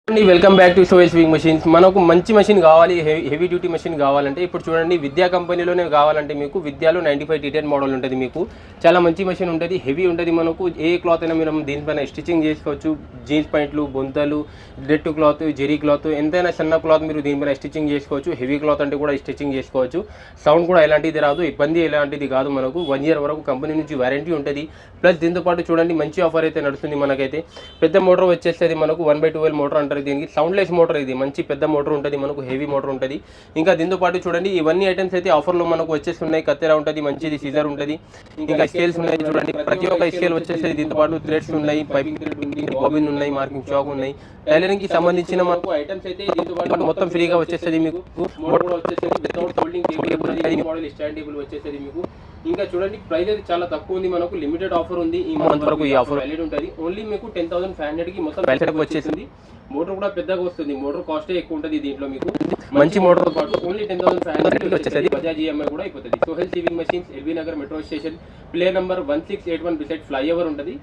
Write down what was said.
Welcome back to షోయల్ swing machines. మనకు మంచి మెషిన్ కావాలి, హెవీ డ్యూటీ మెషిన్ కావాలంటే ఇప్పుడు చూడండి విద్యా కంపెనీలోనే కావాలంటే మీకు విద్యాలో 95 T10 మోడల్ ఉంటుంది. మీకు చాలా మంచి మెషిన్ ఉంటుంది, హెవీ ఉంటుంది. మనకు ఏ క్లాత్ అయినా మీరు దీనిపైన స్టిచ్చింగ్ చేసుకోవచ్చు. జీన్స్ ప్యాంట్లు, బొంతలు, రెడ్ క్లాత్, జెరీ క్లాత్, ఎంతైనా చిన్న క్లాత్ మీరు దీనిపైన స్టిచ్చింగ్ చేసుకోవచ్చు. హెవీ క్లాత్ అంటే కూడా స్టిచ్చింగ్ చేసుకోవచ్చు. సౌండ్ కూడా ఎలాంటిది రాదు, ఇబ్బంది ఎలాంటిది కాదు. మనకు 1 year వరకు కంపెనీ నుంచి వారంటీ ఉంటుంది. ప్లస్ దీంతో పాటు చూడండి మంచి ఆఫర్ అయితే నడుస్తుంది మనకైతే. పెద్ద మోటార్ వచ్చేసేది మనకు 1/12 మోటార్ అంటారు దీనికి. సౌండ్లెస్ మోటార్, ఇది మంచి పెద్ద మోటార్ ఉంటుంది మనకు, హెవీ మోటార్ ఉంటుంది. ఇంకా దీంతో పాటు చూడండి ఇవన్నీ ఐటమ్స్ అయితే ఆఫర్లో మనకు వచ్చేస్తున్నాయి. కత్తెర ఉంటుంది, మంచిది సీజర్ ఉంటుంది, ఇంకా స్కేల్స్ ఉన్నాయి. చూడండి ప్రతి ఒక్క స్కేల్ వచ్చేసి దీంతో పాటు థ్రెడ్స్ ఉన్నాయి, పైపింగ్ థ్రెడ్ ఉంది, బాబిన్ ఉన్నాయి, మార్కింగ్ చాక్ ఉన్నాయి. టైలరింగ్ కి సంబంధించిన మనకు ఐటమ్స్ అయితే దీంతో పాటు మొత్తం ఫ్రీగా వచ్చేస్తుంది. మీకు మోటార్ కూడా వచ్చేసి without folding table model stand table వచ్చేసేది మీకు. ఇంకా చూడండి ప్రైస్ అయితే చాలా తక్కువ ఉంది, మనకు లిమిటెడ్ ఆఫర్ ఉంది. ఈ మంత్ వరకు ఈ ఆఫర్ వ్యాలిడ్ ఉంటుంది. ఓన్లీ మీకు 10,500 కి మొత్తం వ్యాలిడ్ వచ్చేసింది. మోటార్ కూడా పెద్దగా వస్తుంది, మోటార్ కాస్ట్ ఎక్కువ ఉంటుంది దీంట్లో. మీకు మంచి మోటార్ పాటు ఓన్లీ 10,500 వచ్చేసి బజాజ్ ఈఎంఐ కూడా అయిపోతుంది. Sohel sewing machines, LB Nagar metro station, ప్లే నెంబర్ 1681 బిసైడ్ ఫ్లైఓవర్ ఉంటుంది.